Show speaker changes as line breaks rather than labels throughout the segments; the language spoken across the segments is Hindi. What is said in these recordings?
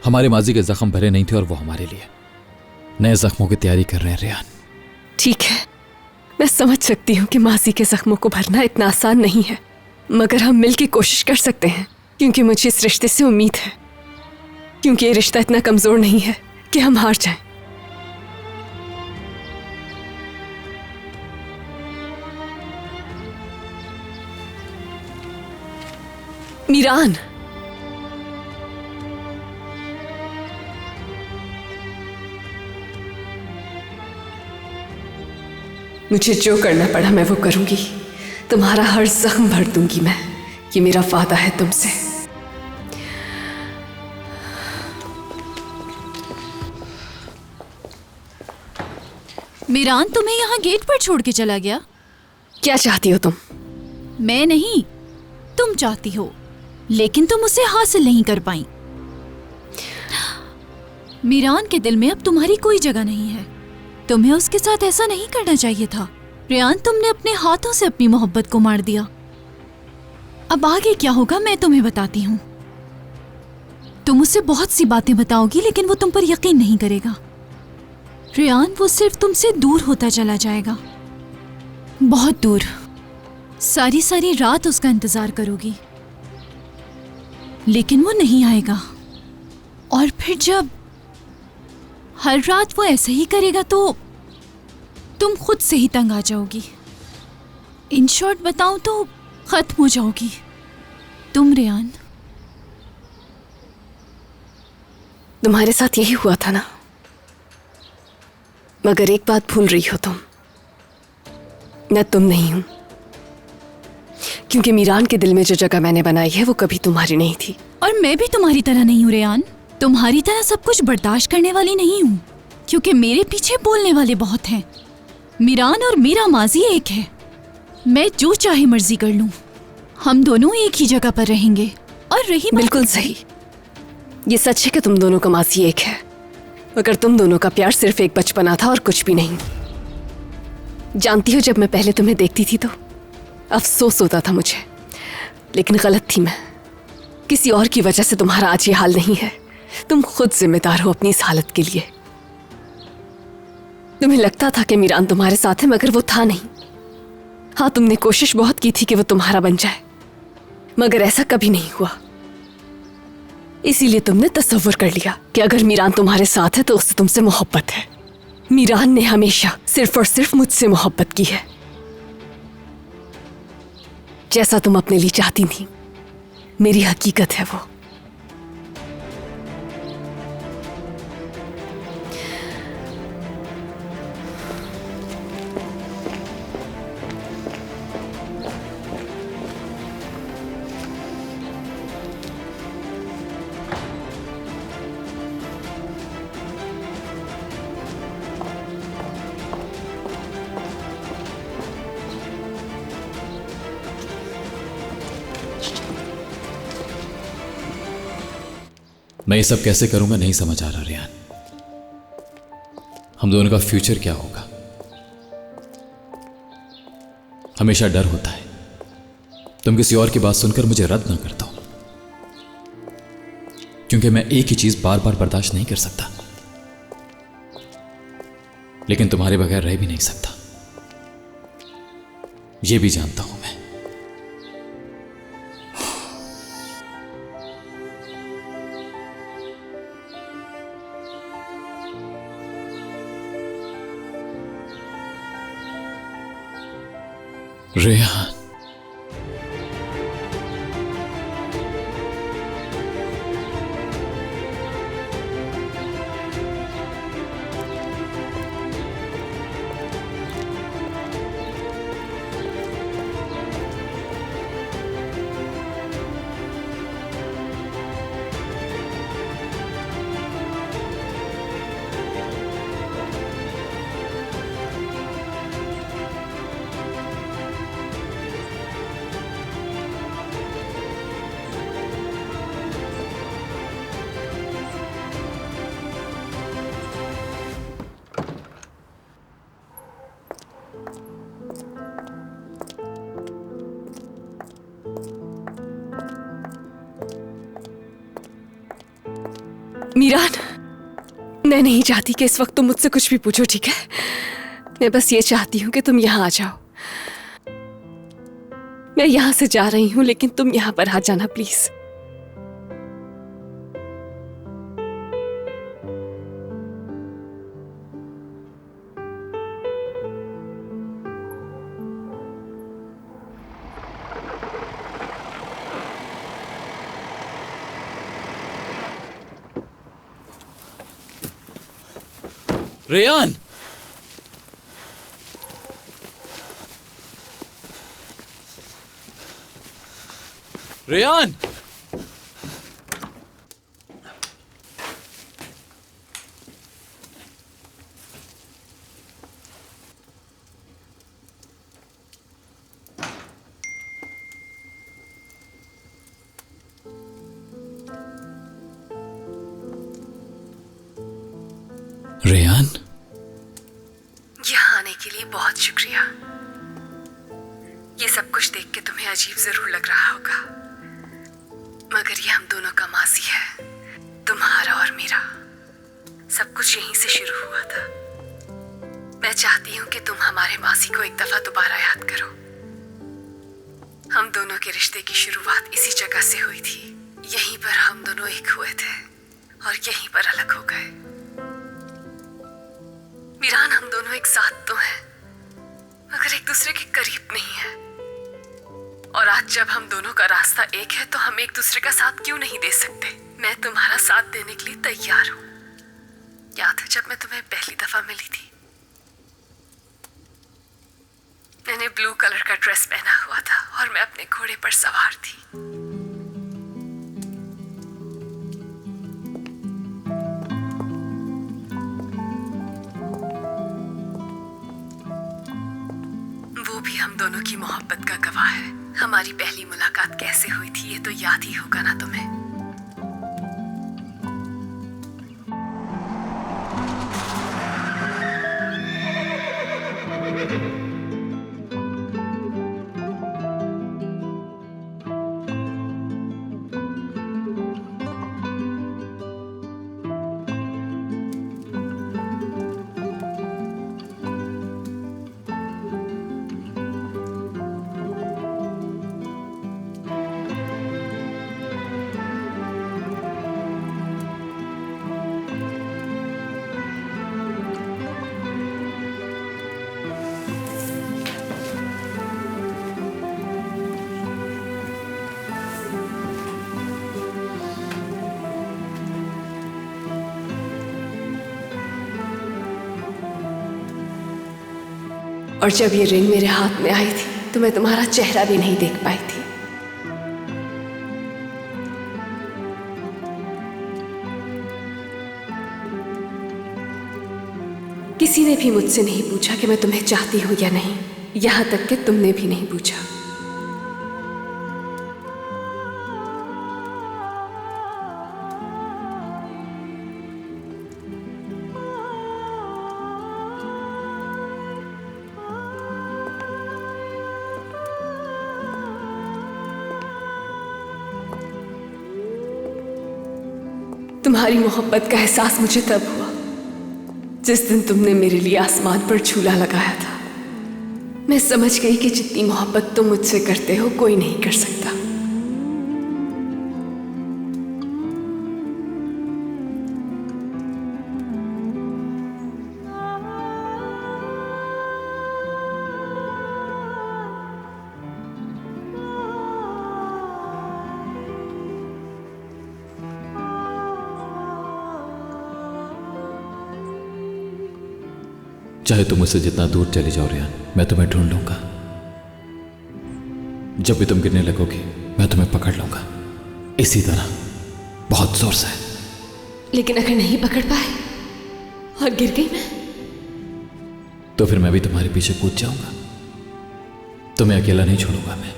हमारे माजी के जख्म भरे नहीं थे और वो हमारे लिए नए जख्मों की तैयारी कर रहे हैं रेहान।
ठीक है, मैं समझ सकती हूँ कि माजी के जख्मों को भरना इतना आसान नहीं है, मगर हम मिलकर कोशिश कर सकते हैं, क्योंकि मुझे इस रिश्ते से उम्मीद है, क्योंकि ये रिश्ता इतना कमजोर नहीं है कि हम हार जाएं। मीरान, मुझे जो करना पड़ा मैं वो करूंगी। तुम्हारा हर जख्म भर दूंगी मैं, ये मेरा वादा है तुमसे।
मीरान तुम्हें यहाँ गेट पर छोड़ के चला गया?
क्या चाहती हो तुम?
मैं नहीं, तुम चाहती हो, लेकिन तुम उसे हासिल नहीं कर पाई। मीरान के दिल में अब तुम्हारी कोई जगह नहीं है। तुम्हें उसके साथ ऐसा नहीं करना चाहिए था। रेहान, तुमने अपने हाथों से अपनी मोहब्बत को मार दिया। अब आगे क्या होगा मैं तुम्हें बताती हूँ। तुम उसे बहुत सी बातें बताओगी, लेकिन वो तुम पर यकीन नहीं करेगा। रेहान, वो सिर्फ तुमसे दूर होता चला जाएगा, बहुत दूर। सारी सारी रात उसका इंतजार करोगी, लेकिन वो नहीं आएगा। और फिर जब हर रात वो ऐसे ही करेगा तो तुम खुद से ही तंग आ जाओगी। इन शॉर्ट बताऊं तो खत्म हो जाओगी तुम रेहान।
तुम्हारे साथ यही हुआ था ना? मगर एक बात भूल रही हो तुम, मैं तुम नहीं हूं, क्योंकि मीरान के दिल में जो जगह मैंने बनाई है वो कभी तुम्हारी नहीं थी।
और मैं भी तुम्हारी तरह नहीं हूं रेहान, तुम्हारी तरह सब कुछ बर्दाश्त करने वाली नहीं हूं, क्योंकि मेरे पीछे बोलने वाले बहुत हैं। मीरान और मेरा माजी एक है, मैं जो चाहे मर्जी कर लूं। हम दोनों एक ही जगह पर रहेंगे। और रही
बिल्कुल सही, ये सच है कि तुम दोनों का माजी एक है, मगर तुम दोनों का प्यार सिर्फ एक बचपना था और कुछ भी नहीं। जानती हो, जब मैं पहले तुम्हें देखती थी तो अफसोस होता था मुझे, लेकिन गलत थी मैं। किसी और की वजह से तुम्हारा आज ये हाल नहीं है। तुम खुद जिम्मेदार हो अपनी इस हालत के लिए। तुम्हें लगता था कि मीरान तुम्हारे साथ है, मगर वो था नहीं। हाँ, तुमने कोशिश बहुत की थी कि वो तुम्हारा बन जाए, मगर ऐसा कभी नहीं हुआ। इसीलिए तुमने तसव्वुर कर लिया कि अगर मीरान तुम्हारे साथ है तो उससे तुमसे मोहब्बत है। मीरान ने हमेशा सिर्फ और सिर्फ मुझसे मोहब्बत की है, जैसा तुम अपने लिए चाहती थी। मेरी हकीकत है वो।
मैं ये सब कैसे करूंगा नहीं समझ आ रहा रेहान। हम दोनों का फ्यूचर क्या होगा? हमेशा डर होता है तुम किसी और की बात सुनकर मुझे रद्द ना कर दो, क्योंकि मैं एक ही चीज बार बार बर्दाश्त नहीं कर सकता, लेकिन तुम्हारे बगैर रह भी नहीं सकता, यह भी जानता हूं मैं। रेहान,
मीरान, मैं नहीं चाहती कि इस वक्त तुम मुझसे कुछ भी पूछो, ठीक है? मैं बस ये चाहती हूँ कि तुम यहाँ आ जाओ। मैं यहाँ से जा रही हूँ, लेकिन तुम यहाँ पर आ जाना प्लीज।
रेयान, रेयान, रेयान,
यहाँ आने के लिए बहुत शुक्रिया। ये सब कुछ देख के तुम्हें अजीब जरूर लग रहा होगा, मगर ये हम दोनों का मासी है, तुम्हारा और मेरा। सब कुछ यहीं से शुरू हुआ था। मैं चाहती हूँ कि तुम हमारे मासी को एक दफा दोबारा याद करो। हम दोनों के रिश्ते की शुरुआत इसी जगह से हुई थी। यहीं पर हम दोनों एक हुए थे और यहीं पर अलग हो गए। मीरान, हम दोनों एक साथ तो हैं, मगर एक दूसरे के करीब नहीं है। और आज जब हम दोनों का रास्ता एक है, तो हम एक दूसरे का साथ क्यों नहीं दे सकते? मैं तुम्हारा साथ देने के लिए तैयार हूँ। याद है जब मैं तुम्हें पहली दफा मिली थी? मैंने ब्लू कलर का ड्रेस पहना हुआ था और मैं अपने घोड़े पर सवार थी। वो भी हम दोनों की मोहब्बत का गवाह है। हमारी पहली मुलाकात कैसे हुई थी ये तो याद ही होगा ना तुम्हें? और जब ये रिंग मेरे हाथ में आई थी तो मैं तुम्हारा चेहरा भी नहीं देख पाई थी। किसी ने भी मुझसे नहीं पूछा कि मैं तुम्हें चाहती हूं या नहीं, यहां तक कि तुमने भी नहीं पूछा। तुम्हारी मोहब्बत का एहसास मुझे तब हुआ जिस दिन तुमने मेरे लिए आसमान पर झूला लगाया था। मैं समझ गई कि जितनी मोहब्बत तुम मुझसे करते हो कोई नहीं कर सकता।
चाहे तुम मुझसे जितना दूर चले जाओ रेयान, मैं तुम्हें ढूंढ लूंगा। जब भी तुम गिरने लगोगी मैं तुम्हें पकड़ लूंगा, इसी तरह बहुत जोर से।
लेकिन अगर नहीं पकड़ पाए और गिर गई मैं,
तो फिर मैं भी तुम्हारे पीछे कूद जाऊंगा। तुम्हें अकेला नहीं छोड़ूंगा मैं।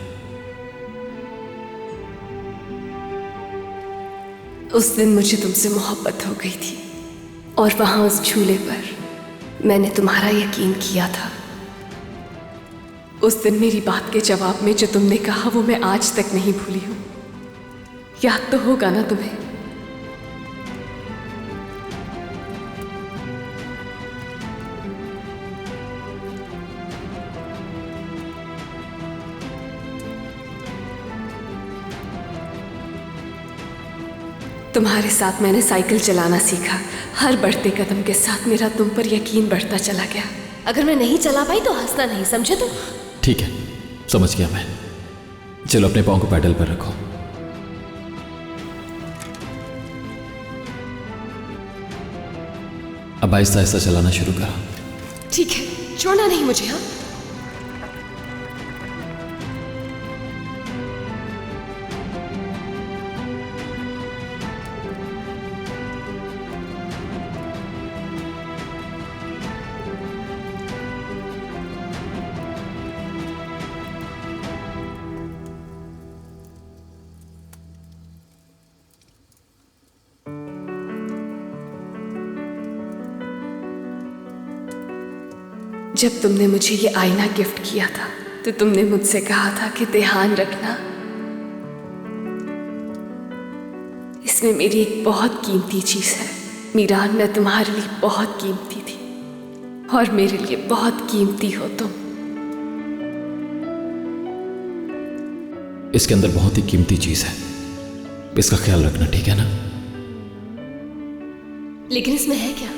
उस दिन मुझे तुमसे मोहब्बत हो गई थी और वहां उस झूले पर मैंने तुम्हारा यकीन किया था। उस दिन मेरी बात के जवाब में जो तुमने कहा वो मैं आज तक नहीं भूली हूं। याद तो होगा ना तुम्हें? तुम्हारे साथ मैंने साइकिल चलाना सीखा। हर बढ़ते कदम के साथ मेरा तुम पर यकीन बढ़ता चला गया। अगर मैं नहीं चला पाई तो हंसना नहीं, समझे तुम?
ठीक है, समझ गया मैं। चलो अपने पाँव को पैडल पर रखो। अब आहिस्ता आहिस्ता चलाना शुरू करो।
ठीक है, छोड़ना नहीं मुझे। हाँ, जब तुमने मुझे ये आईना गिफ्ट किया था तो तुमने मुझसे कहा था कि ध्यान रखना, इसमें मेरी एक बहुत कीमती चीज है। मीरान, मैं तुम्हारे लिए बहुत कीमती थी और मेरे लिए बहुत कीमती हो तुम।
इसके अंदर बहुत ही कीमती चीज है, इसका ख्याल रखना, ठीक है ना?
लेकिन इसमें है क्या?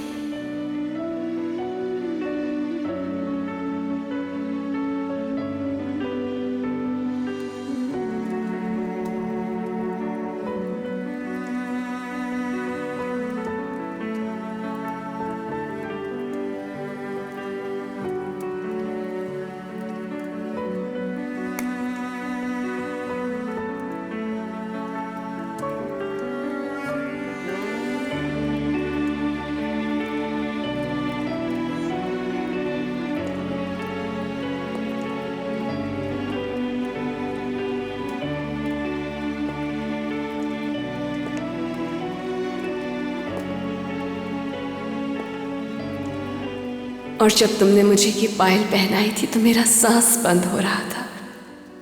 और जब तुमने मुझे ये पायल पहनाई थी तो मेरा सांस बंद हो रहा था,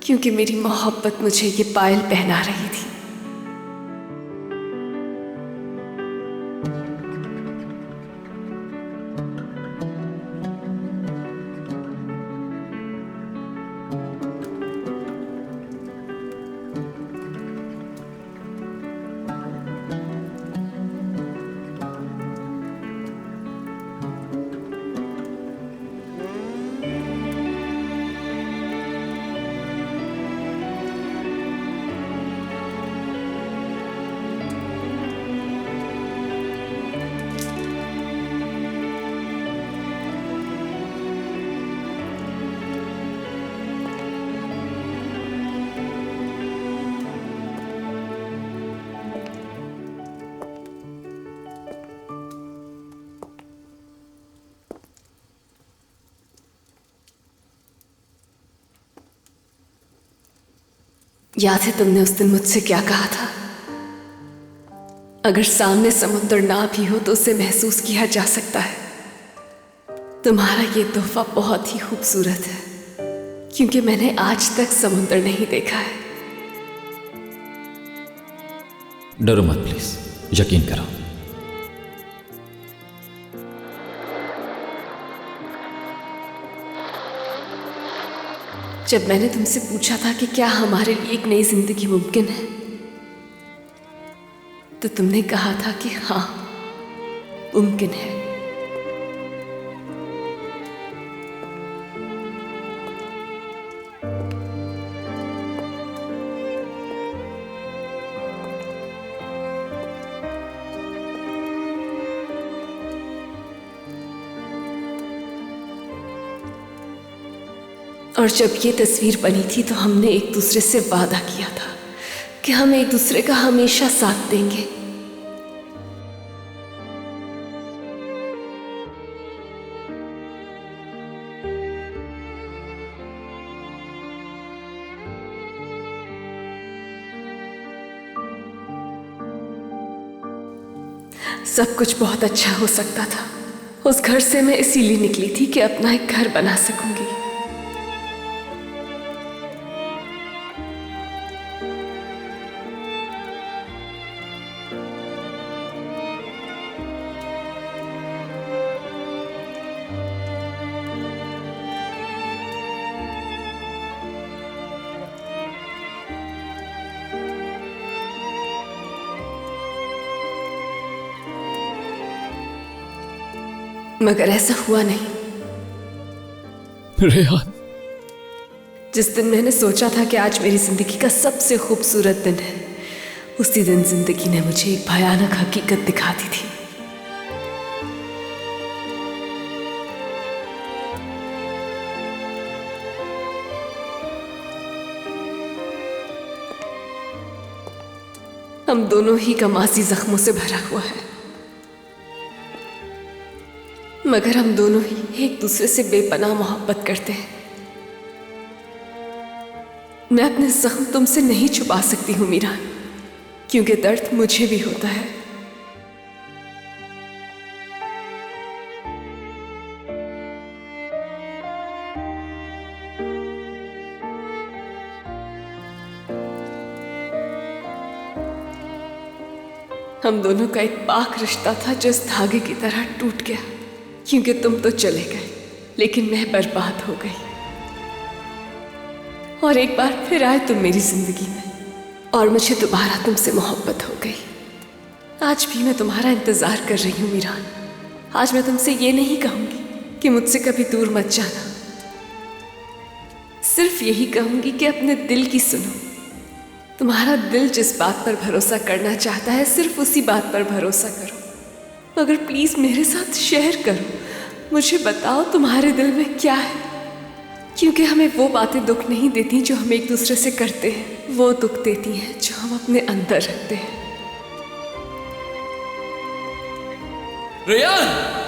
क्योंकि मेरी मोहब्बत मुझे ये पायल पहना रही थी। याद है तुमने उस दिन मुझसे क्या कहा था? अगर सामने समुद्र ना भी हो तो उसे महसूस किया जा सकता है। तुम्हारा ये तोहफा बहुत ही खूबसूरत है, क्योंकि मैंने आज तक समुद्र नहीं देखा है।
डरो मत प्लीज, यकीन करो।
जब मैंने तुमसे पूछा था कि क्या हमारे लिए एक नई जिंदगी मुमकिन है, तो तुमने कहा था कि हाँ, मुमकिन है। और जब ये तस्वीर बनी थी तो हमने एक दूसरे से वादा किया था कि हम एक दूसरे का हमेशा साथ देंगे। सब कुछ बहुत अच्छा हो सकता था। उस घर से मैं इसीलिए निकली थी कि अपना एक घर बना सकूंगी। मगर ऐसा हुआ नहीं।
रेहान,
जिस दिन मैंने सोचा था कि आज मेरी जिंदगी का सबसे खूबसूरत दिन है, उसी दिन जिंदगी ने मुझे एक भयानक हकीकत दिखा दी थी। हम दोनों ही का मासी जख्मों से भरा हुआ है, मगर हम दोनों ही एक दूसरे से बेपनाह मोहब्बत करते हैं। मैं अपने जख्म तुमसे नहीं छुपा सकती हूं मीरान, क्योंकि दर्द मुझे भी होता है। हम दोनों का एक पाक रिश्ता था जो इस धागे की तरह टूट गया, क्योंकि तुम तो चले गए लेकिन मैं बर्बाद हो गई। और एक बार फिर आए तुम मेरी जिंदगी में और मुझे दोबारा तुमसे मोहब्बत हो गई। आज भी मैं तुम्हारा इंतजार कर रही हूँ मीरान। आज मैं तुमसे ये नहीं कहूंगी कि मुझसे कभी दूर मत जाना, सिर्फ यही कहूंगी कि अपने दिल की सुनो। तुम्हारा दिल जिस बात पर भरोसा करना चाहता है सिर्फ उसी बात पर भरोसा करो, मगर प्लीज मेरे साथ शेयर करो। मुझे बताओ तुम्हारे दिल में क्या है, क्योंकि हमें वो बातें दुख नहीं देती जो हम एक दूसरे से करते हैं, वो दुख देती हैं जो हम अपने अंदर रखते हैं।
रेहान!